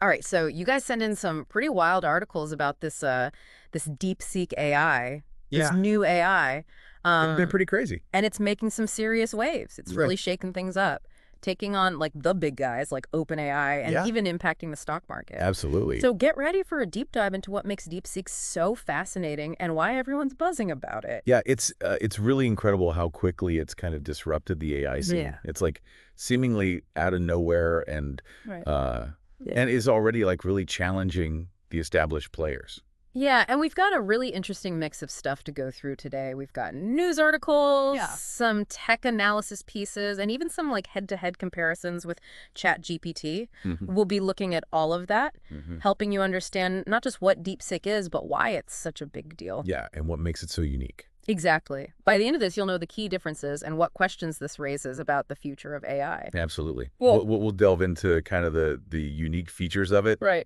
All right, so you guys send in some pretty wild articles about this DeepSeek AI, this Yeah, new AI, it's been um, pretty crazy. and it's making some serious waves. It's Right. really shaking things up, taking on like the big guys like OpenAI, and Yeah, even impacting the stock market. absolutely. So get ready for a deep dive into what makes DeepSeek so fascinating and why everyone's buzzing about it. Yeah, it's really incredible how quickly it's kind of disrupted the AI scene. Yeah. It's like seemingly out of nowhere Right. uh Yeah. and is already like really challenging the established players. Yeah, and we've got a really interesting mix of stuff to go through today. We've got news articles, Yeah. some tech analysis pieces, and even some like head-to-head comparisons with ChatGPT. Hmm. We'll be looking at all of that, Hmm. helping you understand not just what DeepSeek is, but why it's such a big deal. Yeah, and what makes it so unique. Exactly. By the end of this, you'll know the key differences and what questions this raises about the future of AI. Absolutely. Well, We'll delve into kind of the unique features of it, right.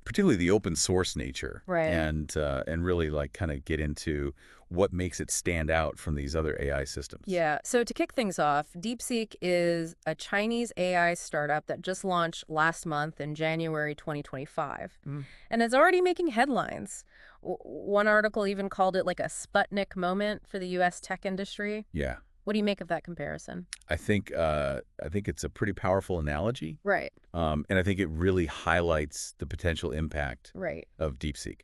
particularly the open source nature, Right. and really like kind of get into what makes it stand out from these other AI systems. Yeah. So to kick things off, DeepSeek is a Chinese AI startup that just launched last month in January 2025. Mm. And it's already making headlines. One article even called it like a Sputnik moment for the U.S. tech industry. Yeah. What do you make of that comparison? I think it's a pretty powerful analogy, Right. and I think it really highlights the potential impact Right. of DeepSeek.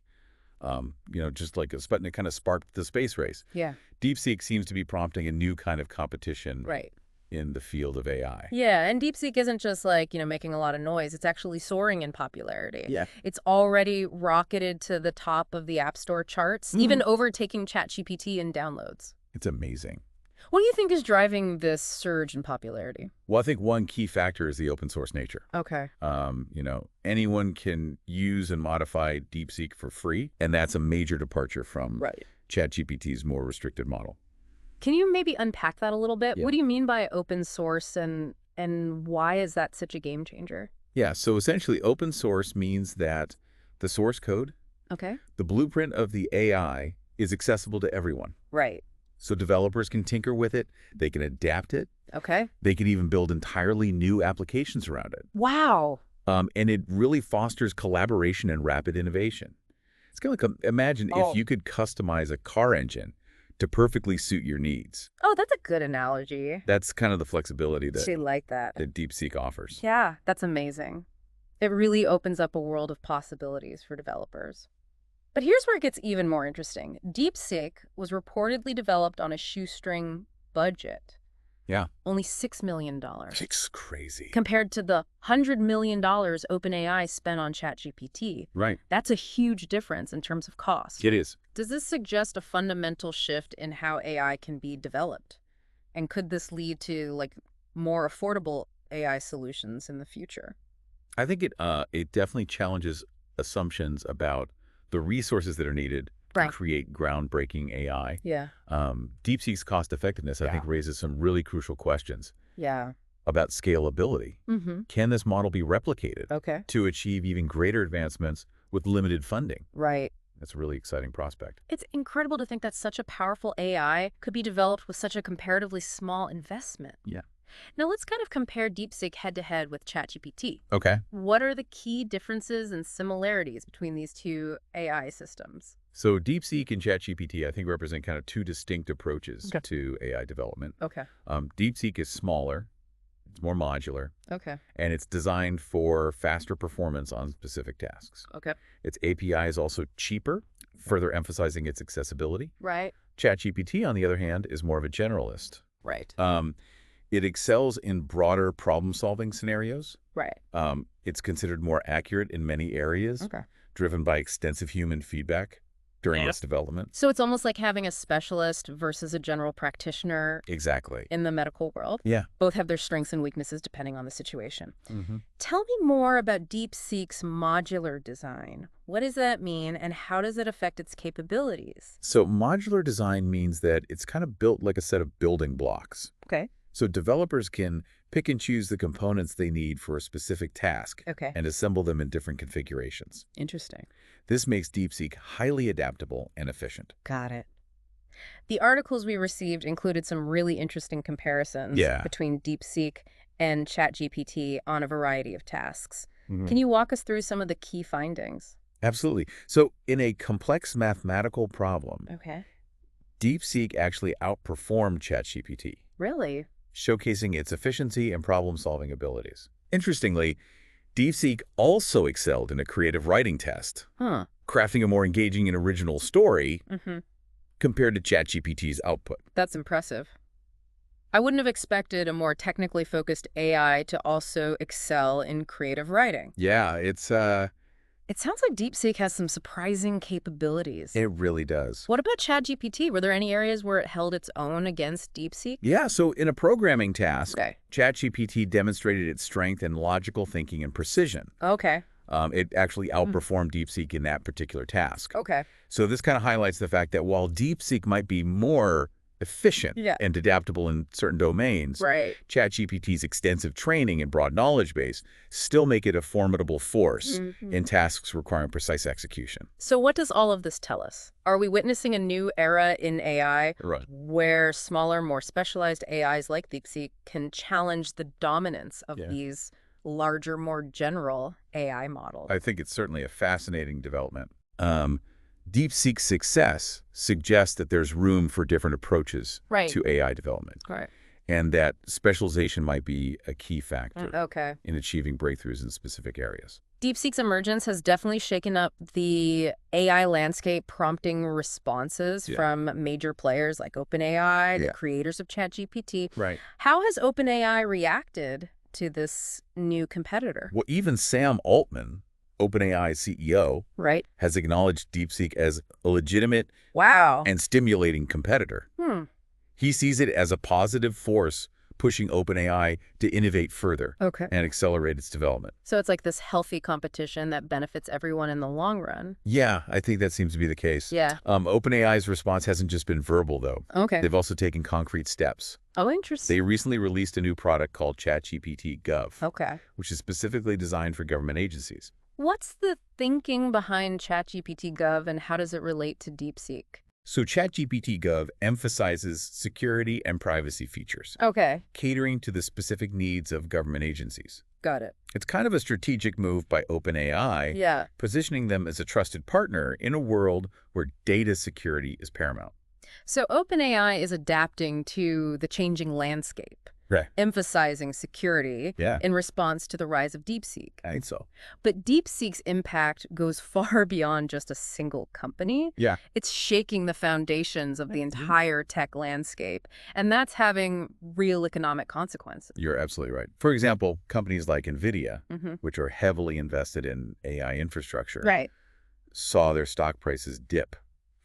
Just like a Sputnik kind of sparked the space race, Yeah. DeepSeek seems to be prompting a new kind of competition Right. in the field of AI. Yeah, and DeepSeek isn't just like, making a lot of noise. It's actually soaring in popularity. Yeah. It's already rocketed to the top of the App Store charts, even overtaking ChatGPT in downloads. It's amazing. What do you think is driving this surge in popularity? Well, I think one key factor is the open source nature. Okay. Anyone can use and modify DeepSeek for free, and that's a major departure from Right. ChatGPT's more restricted model. Can you maybe unpack that a little bit? Yeah. What do you mean by open source and why is that such a game changer? Yeah, so essentially open source means that the source code, Okay. the blueprint of the AI, is accessible to everyone. Right. So developers can tinker with it, they can adapt it, Okay. they can even build entirely new applications around it. Wow. And it really fosters collaboration and rapid innovation. It's kind of like, imagine if you could customize a car engine to perfectly suit your needs. Oh, that's a good analogy. That's kind of the flexibility She like that. that DeepSeek offers. Yeah, that's amazing. It really opens up a world of possibilities for developers. But here's where it gets even more interesting. DeepSeek was reportedly developed on a shoestring budget. Yeah. Only $6 million. It's crazy. Compared to the $100 million OpenAI spent on ChatGPT. Right. That's a huge difference in terms of cost. It is. Does this suggest a fundamental shift in how AI can be developed? And could this lead to like more affordable AI solutions in the future? I think it definitely challenges assumptions about the resources that are needed to create groundbreaking AI. Yeah. DeepSeek's cost effectiveness, I think, raises some really crucial questions Yeah. about scalability. Mm-hmm. Can this model be replicated Okay. to achieve even greater advancements with limited funding? Right. That's a really exciting prospect. It's incredible to think that such a powerful AI could be developed with such a comparatively small investment. Yeah. Now let's kind of compare DeepSeek head-to-head with ChatGPT. Okay. What are the key differences and similarities between these two AI systems? So DeepSeek and ChatGPT, I think, represent kind of two distinct approaches to AI development. Okay. DeepSeek is smaller, it's more modular, Okay. and it's designed for faster performance on specific tasks. Okay. Its API is also cheaper, further emphasizing its accessibility. Right. ChatGPT, on the other hand, is more of a generalist. Right. It excels in broader problem-solving scenarios. Right. It's considered more accurate in many areas, Okay. driven by extensive human feedback during its development. So it's almost like having a specialist versus a general practitioner Exactly. in the medical world. Yeah. Both have their strengths and weaknesses depending on the situation. Mm-hmm. Tell me more about DeepSeek's modular design. What does that mean, and how does it affect its capabilities? So modular design means that it's kind of built like a set of building blocks. Okay. So developers can pick and choose the components they need for a specific task Okay. and assemble them in different configurations. Interesting. This makes DeepSeek highly adaptable and efficient. Got it. The articles we received included some really interesting comparisons Yeah. between DeepSeek and ChatGPT on a variety of tasks. Can you walk us through some of the key findings? Absolutely. So in a complex mathematical problem, Okay. DeepSeek actually outperformed ChatGPT, Really? showcasing its efficiency and problem-solving abilities. Interestingly, DeepSeek also excelled in a creative writing test, Huh. crafting a more engaging and original story Mm-hmm. compared to ChatGPT's output. That's impressive. I wouldn't have expected a more technically focused AI to also excel in creative writing. Yeah, It sounds like DeepSeek has some surprising capabilities. it really does. What about ChatGPT? Were there any areas where it held its own against DeepSeek? Yeah, so in a programming task, Okay. ChatGPT demonstrated its strength in logical thinking and precision. Okay. It actually outperformed DeepSeek in that particular task. Okay. So this kind of highlights the fact that while DeepSeek might be more efficient Yeah. and adaptable in certain domains, Right. ChatGPT's extensive training and broad knowledge base still make it a formidable force in tasks requiring precise execution. So what does all of this tell us? Are we witnessing a new era in AI Right. where smaller, more specialized AIs like DeepSeek can challenge the dominance of Yeah. these larger, more general AI models? I think it's certainly a fascinating development. DeepSeek's success suggests that there's room for different approaches Right. to AI development, Right. and that specialization might be a key factor Okay. in achieving breakthroughs in specific areas. DeepSeek's emergence has definitely shaken up the AI landscape, prompting responses Yeah. from major players like OpenAI, the Yeah. creators of ChatGPT. Right. How has OpenAI reacted to this new competitor? Well, even Sam Altman, OpenAI CEO, Right? has acknowledged DeepSeek as a legitimate Wow. and stimulating competitor. He sees it as a positive force pushing OpenAI to innovate further Okay. and accelerate its development. So it's like this healthy competition that benefits everyone in the long run. Yeah, I think that seems to be the case. Yeah. OpenAI's response hasn't just been verbal, though. Okay. They've also taken concrete steps. Oh, interesting. They recently released a new product called ChatGPT Gov, Okay. which is specifically designed for government agencies. What's the thinking behind ChatGPT Gov and how does it relate to DeepSeek? So ChatGPT Gov emphasizes security and privacy features, Okay. catering to the specific needs of government agencies. Got it. It's kind of a strategic move by OpenAI, Yeah. positioning them as a trusted partner in a world where data security is paramount. So OpenAI is adapting to the changing landscape, Right. emphasizing security Yeah, in response to the rise of DeepSeek. I think so. But DeepSeek's impact goes far beyond just a single company. Yeah. It's shaking the foundations of the entire tech landscape, and that's having real economic consequences. You're absolutely right. For example, companies like NVIDIA, Mm-hmm. which are heavily invested in AI infrastructure, Right. saw their stock prices dip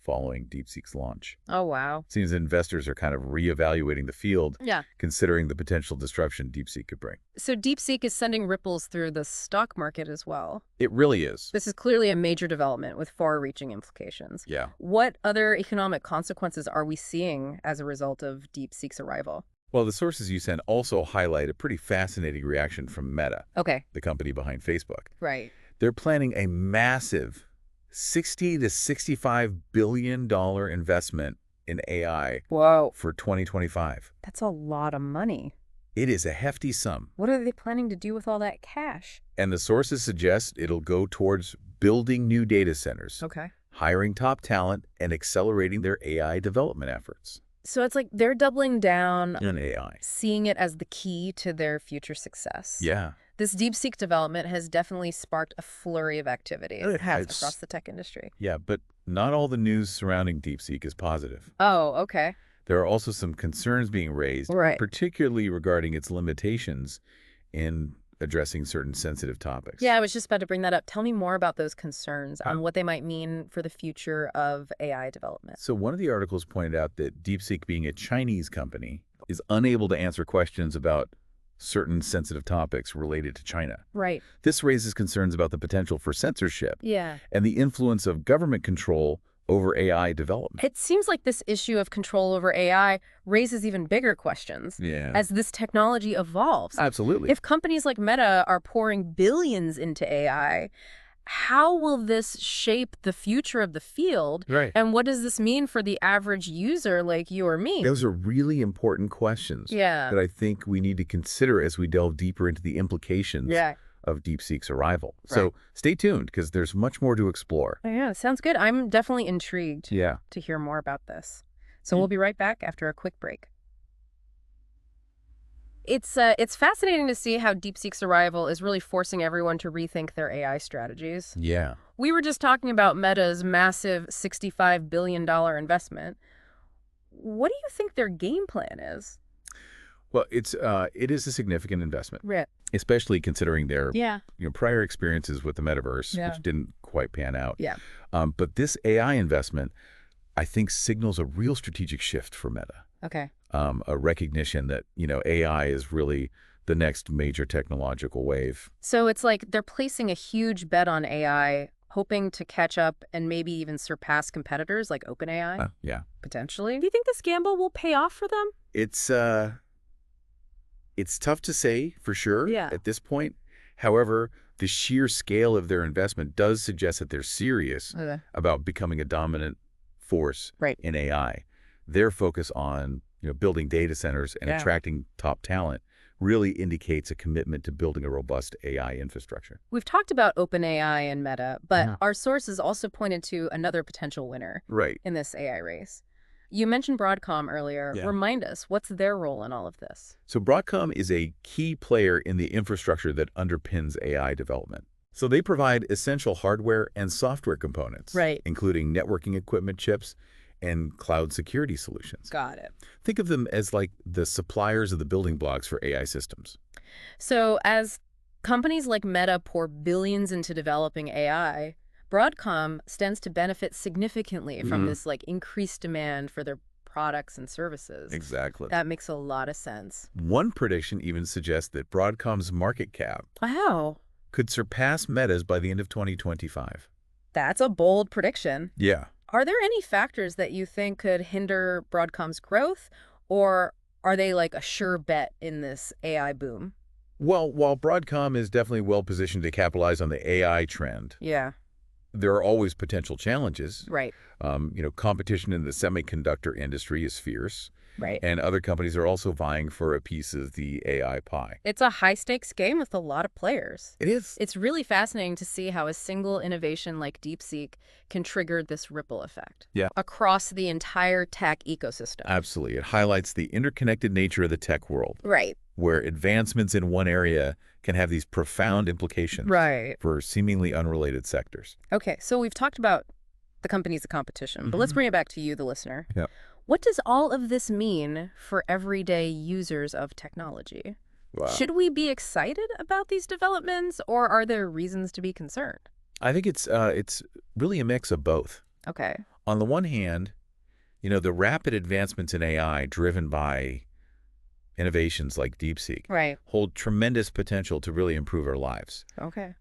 following DeepSeek's launch. Oh, wow. Seems investors are kind of reevaluating the field, Yeah. considering the potential disruption DeepSeek could bring. So DeepSeek is sending ripples through the stock market as well. It really is. This is clearly a major development with far-reaching implications. Yeah. What other economic consequences are we seeing as a result of DeepSeek's arrival? Well, the sources you sent also highlight a pretty fascinating reaction from Meta, Okay. the company behind Facebook. Right. They're planning a massive $60 to $65 billion investment in AI Whoa. for 2025. That's a lot of money. It is a hefty sum, What are they planning to do with all that cash? and the sources suggest it'll go towards building new data centers, Okay. hiring top talent, and accelerating their AI development efforts. So it's like they're doubling down, In AI. seeing it as the key to their future success. Yeah. This DeepSeek development has definitely sparked a flurry of activity It has. across the tech industry. Yeah, but not all the news surrounding DeepSeek is positive. Oh, okay. There are also some concerns being raised, Right. particularly regarding its limitations in addressing certain sensitive topics. Yeah, I was just about to bring that up. Tell me more about those concerns on what they might mean for the future of AI development. So one of the articles pointed out that DeepSeek, being a Chinese company, is unable to answer questions about certain sensitive topics related to China. Right. This raises concerns about the potential for censorship Yeah. and the influence of government control over AI development. It seems like this issue of control over AI raises even bigger questions Yeah. as this technology evolves. Absolutely. If companies like Meta are pouring billions into AI, how will this shape the future of the field? Right. And what does this mean for the average user like you or me? Those are really important questions Yeah. that I think we need to consider as we delve deeper into the implications Yeah. of DeepSeek's arrival. Right. So stay tuned because there's much more to explore. Oh, yeah, sounds good. I'm definitely intrigued Yeah. to hear more about this. So we'll be right back after a quick break. It's fascinating to see how DeepSeek's arrival is really forcing everyone to rethink their AI strategies. Yeah. We were just talking about Meta's massive $65 billion investment. What do you think their game plan is? Well, it is a significant investment, Right. especially considering their Yeah. prior experiences with the metaverse, Yeah. which didn't quite pan out. Yeah. But this AI investment, I think, signals a real strategic shift for Meta. Okay. A recognition that, AI is really the next major technological wave. So it's like they're placing a huge bet on AI, hoping to catch up and maybe even surpass competitors like OpenAI, Yeah. potentially. Do you think this gamble will pay off for them? It's tough to say for sure Yeah. at this point. However, the sheer scale of their investment does suggest that they're serious Okay. about becoming a dominant force Right. in AI. Their focus on building data centers and Yeah. attracting top talent really indicates a commitment to building a robust AI infrastructure. We've talked about OpenAI and Meta, but Yeah. our sources also pointed to another potential winner Right. in this AI race. You mentioned Broadcom earlier. Yeah. Remind us, what's their role in all of this? So Broadcom is a key player in the infrastructure that underpins AI development. So they provide essential hardware and software components, Right. including networking equipment chips and cloud security solutions. Got it. Think of them as like the suppliers of the building blocks for AI systems. So as companies like Meta pour billions into developing AI, Broadcom stands to benefit significantly from Mhm. this increased demand for their products and services. Exactly. That makes a lot of sense. One prediction even suggests that Broadcom's market cap Wow. could surpass Meta's by the end of 2025. That's a bold prediction. Yeah. Are there any factors that you think could hinder Broadcom's growth, or are they like a sure bet in this AI boom? Well, while Broadcom is definitely well positioned to capitalize on the AI trend, Yeah, there are always potential challenges. right, Competition in the semiconductor industry is fierce, right. and other companies are also vying for a piece of the AI pie. It's a high-stakes game with a lot of players. It is. It's really fascinating to see how a single innovation like DeepSeek can trigger this ripple effect Yeah. across the entire tech ecosystem. Absolutely. It highlights the interconnected nature of the tech world, Right, where advancements in one area can have these profound implications right. for seemingly unrelated sectors. Okay, so we've talked about the companies of competition, but let's bring it back to you, the listener. Yep. What does all of this mean for everyday users of technology? Wow. Should we be excited about these developments, or are there reasons to be concerned? I think it's really a mix of both. Okay. On the one hand, the rapid advancements in AI driven by innovations like DeepSeek Right. hold tremendous potential to really improve our lives. Okay.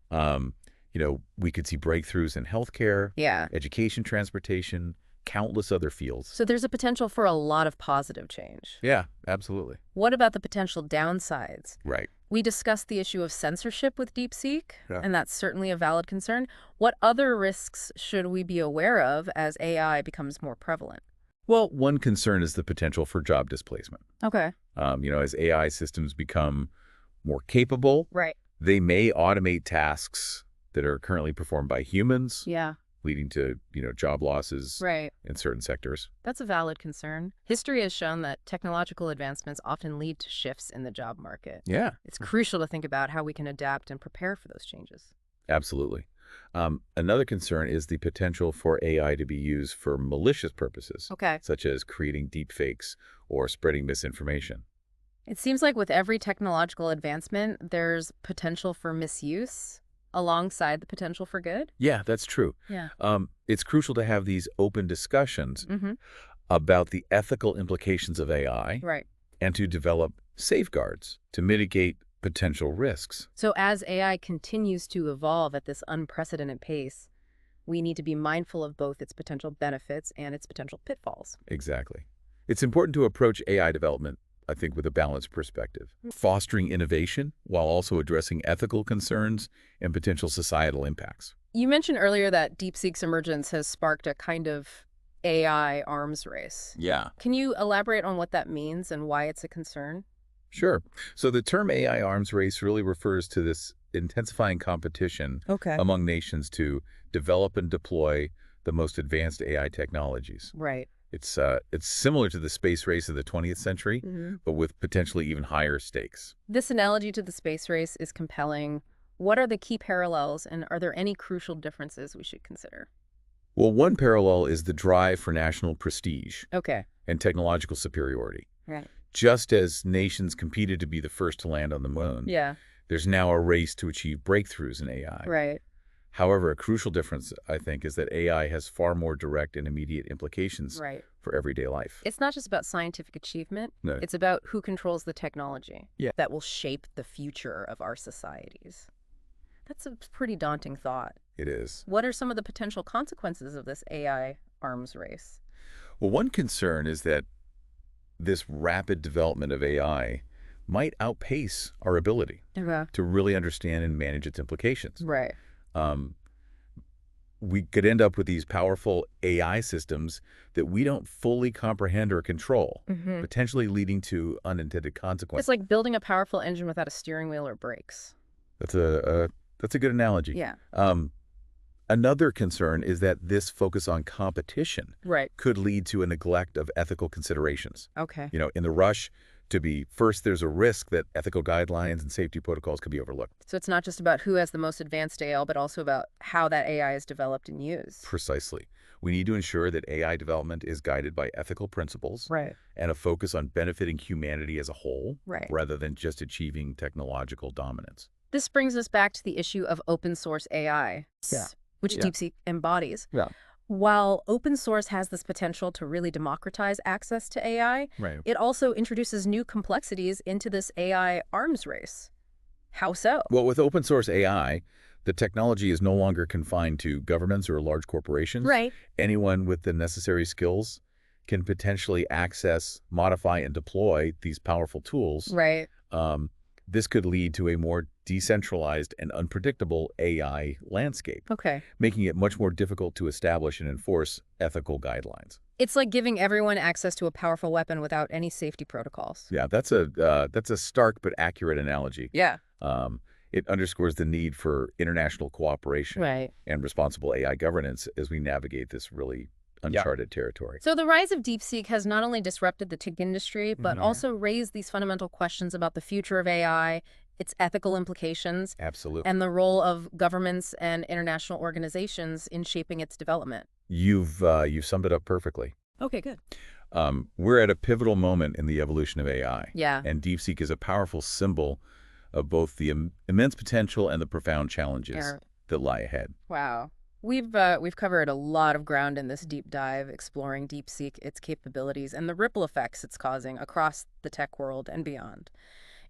We could see breakthroughs in healthcare, Yeah. education, transportation, countless other fields. So there's a potential for a lot of positive change. Yeah, absolutely. What about the potential downsides? Right. We discussed the issue of censorship with DeepSeek, Yeah. and that's certainly a valid concern. What other risks should we be aware of as AI becomes more prevalent? Well, one concern is the potential for job displacement. Okay. As AI systems become more capable, Right. they may automate tasks that are currently performed by humans, Yeah. leading to, job losses Right. in certain sectors. That's a valid concern. History has shown that technological advancements often lead to shifts in the job market. Yeah, It's crucial to think about how we can adapt and prepare for those changes. absolutely. Another concern is the potential for AI to be used for malicious purposes, Okay. such as creating deepfakes or spreading misinformation. It seems like with every technological advancement, there's potential for misuse alongside the potential for good. Yeah, that's true. Yeah. It's crucial to have these open discussions Mm-hmm. about the ethical implications of AI Right. and to develop safeguards to mitigate potential risks. So as AI continues to evolve at this unprecedented pace, we need to be mindful of both its potential benefits and its potential pitfalls. Exactly. It's important to approach AI development, I think, with a balanced perspective, fostering innovation while also addressing ethical concerns and potential societal impacts. You mentioned earlier that DeepSeek's emergence has sparked a kind of AI arms race. Yeah. Can you elaborate on what that means and why it's a concern? Sure. So the term AI arms race really refers to this intensifying competition Okay. among nations to develop and deploy the most advanced AI technologies. Right. It's similar to the space race of the 20th century, but with potentially even higher stakes. This analogy to the space race is compelling. What are the key parallels, and are there any crucial differences we should consider? Well, one parallel is the drive for national prestige Okay. and technological superiority. Right. Just as nations competed to be the first to land on the moon, Yeah. there's now a race to achieve breakthroughs in AI. Right. However, a crucial difference, I think, is that AI has far more direct and immediate implications Right. for everyday life. It's not just about scientific achievement. No. It's about who controls the technology Yeah. that will shape the future of our societies. That's a pretty daunting thought. It is. What are some of the potential consequences of this AI arms race? Well, one concern is that this rapid development of AI might outpace our ability Okay. to really understand and manage its implications. Right. Um, we could end up with these powerful AI systems that we don't fully comprehend or control, potentially leading to unintended It's consequences. like building a powerful engine without a steering wheel or brakes. That's a good analogy. Yeah. Another concern is that this focus on competition Right. could lead to a neglect of ethical considerations. Okay. In the rush to be first, there's a risk that ethical guidelines and safety protocols could be overlooked. So it's not just about who has the most advanced AI, but also about how that AI is developed and used. Precisely. We need to ensure that AI development is guided by ethical principles Right. and a focus on benefiting humanity as a whole, Right. rather than just achieving technological dominance. This brings us back to the issue of open source AI, Yeah. which Yeah. DeepSeek embodies. Yeah. While open source has this potential to really democratize access to AI, Right. it also introduces new complexities into this AI arms race. How so? Well, with open source AI, the technology is no longer confined to governments or large corporations. Right. Anyone with the necessary skills can potentially access, modify, and deploy these powerful tools. Right. This could lead to a more decentralized and unpredictable AI landscape, Okay. making it much more difficult to establish and enforce ethical guidelines. It's like giving everyone access to a powerful weapon without any safety protocols. Yeah, that's a stark but accurate analogy. Yeah. It underscores the need for international cooperation Right. and responsible AI governance as we navigate this really uncharted territory. So the rise of DeepSeek has not only disrupted the tech industry, but also raised these fundamental questions about the future of AI, its ethical implications, Absolutely. and the role of governments and international organizations in shaping its development. You've summed it up perfectly. Okay, good. We're at a pivotal moment in the evolution of AI. Yeah. And DeepSeek is a powerful symbol of both the immense potential and the profound challenges that lie ahead. Wow. We've covered a lot of ground in this deep dive, exploring DeepSeek, its capabilities, and the ripple effects it's causing across the tech world and beyond.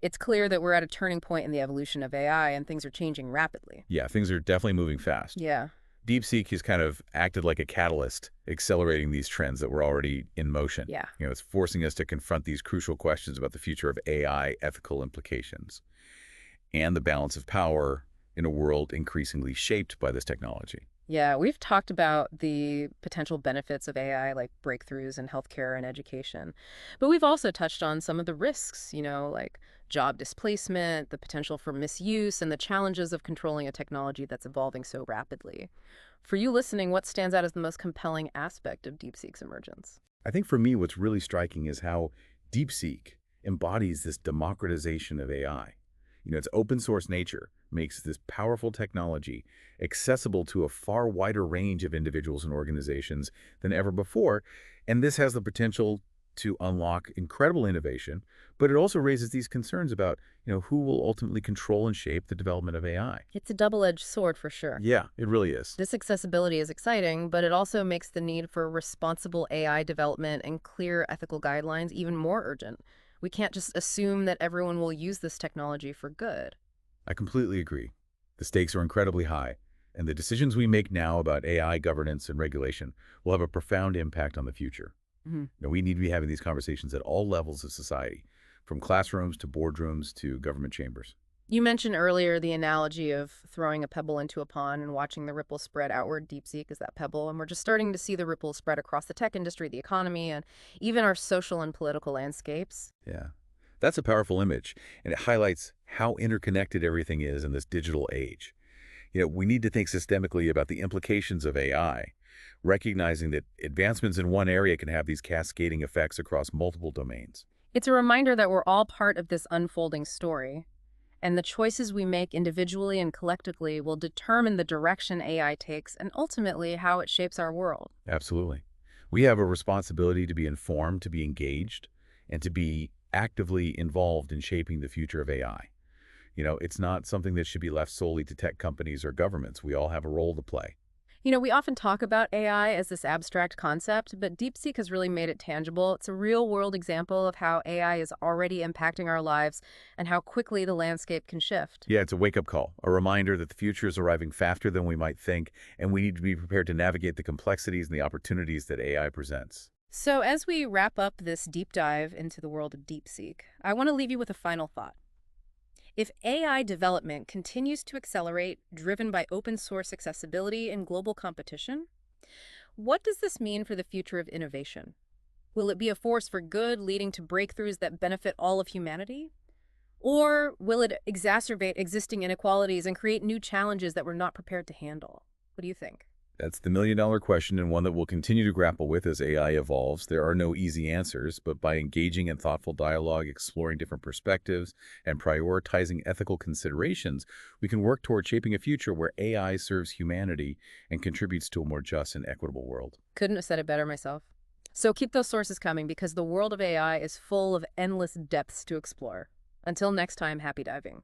It's clear that we're at a turning point in the evolution of AI, and things are changing rapidly. Yeah, things are definitely moving fast. Yeah. DeepSeek has kind of acted like a catalyst, accelerating these trends that were already in motion. Yeah. It's forcing us to confront these crucial questions about the future of AI, ethical implications, and the balance of power in a world increasingly shaped by this technology. Yeah, we've talked about the potential benefits of AI, like breakthroughs in healthcare and education. But we've also touched on some of the risks, like job displacement, the potential for misuse, and the challenges of controlling a technology that's evolving so rapidly. For you listening, what stands out as the most compelling aspect of DeepSeek's emergence? I think for me, what's really striking is how DeepSeek embodies this democratization of AI. Its open source nature makes this powerful technology accessible to a far wider range of individuals and organizations than ever before. And this has the potential to unlock incredible innovation, but it also raises these concerns about, who will ultimately control and shape the development of AI. It's a double-edged sword for sure. Yeah, it really is. This accessibility is exciting, but it also makes the need for responsible AI development and clear ethical guidelines even more urgent. We can't just assume that everyone will use this technology for good. I completely agree. The stakes are incredibly high, and the decisions we make now about AI governance and regulation will have a profound impact on the future. We need to be having these conversations at all levels of society, from classrooms to boardrooms to government chambers. You mentioned earlier the analogy of throwing a pebble into a pond and watching the ripple spread outward. DeepSeek is that pebble, and we're just starting to see the ripple spread across the tech industry, the economy, and even our social and political landscapes. Yeah. That's a powerful image, and it highlights how interconnected everything is in this digital age. We need to think systemically about the implications of AI, recognizing that advancements in one area can have these cascading effects across multiple domains. It's a reminder that we're all part of this unfolding story, and the choices we make individually and collectively will determine the direction AI takes and ultimately how it shapes our world. Absolutely. We have a responsibility to be informed, to be engaged, and to be actively involved in shaping the future of AI. It's not something that should be left solely to tech companies or governments. We all have a role to play. We often talk about AI as this abstract concept, but DeepSeek has really made it tangible. It's a real-world example of how AI is already impacting our lives and how quickly the landscape can shift. Yeah, it's a wake-up call, a reminder that the future is arriving faster than we might think, and we need to be prepared to navigate the complexities and the opportunities that AI presents. So as we wrap up this deep dive into the world of DeepSeek, I want to leave you with a final thought. If AI development continues to accelerate, driven by open source accessibility and global competition, what does this mean for the future of innovation? Will it be a force for good, leading to breakthroughs that benefit all of humanity? Or will it exacerbate existing inequalities and create new challenges that we're not prepared to handle? What do you think? That's the million-dollar question, and one that we'll continue to grapple with as AI evolves. There are no easy answers, but by engaging in thoughtful dialogue, exploring different perspectives, and prioritizing ethical considerations, we can work toward shaping a future where AI serves humanity and contributes to a more just and equitable world. Couldn't have said it better myself. So keep those sources coming because the world of AI is full of endless depths to explore. Until next time, happy diving.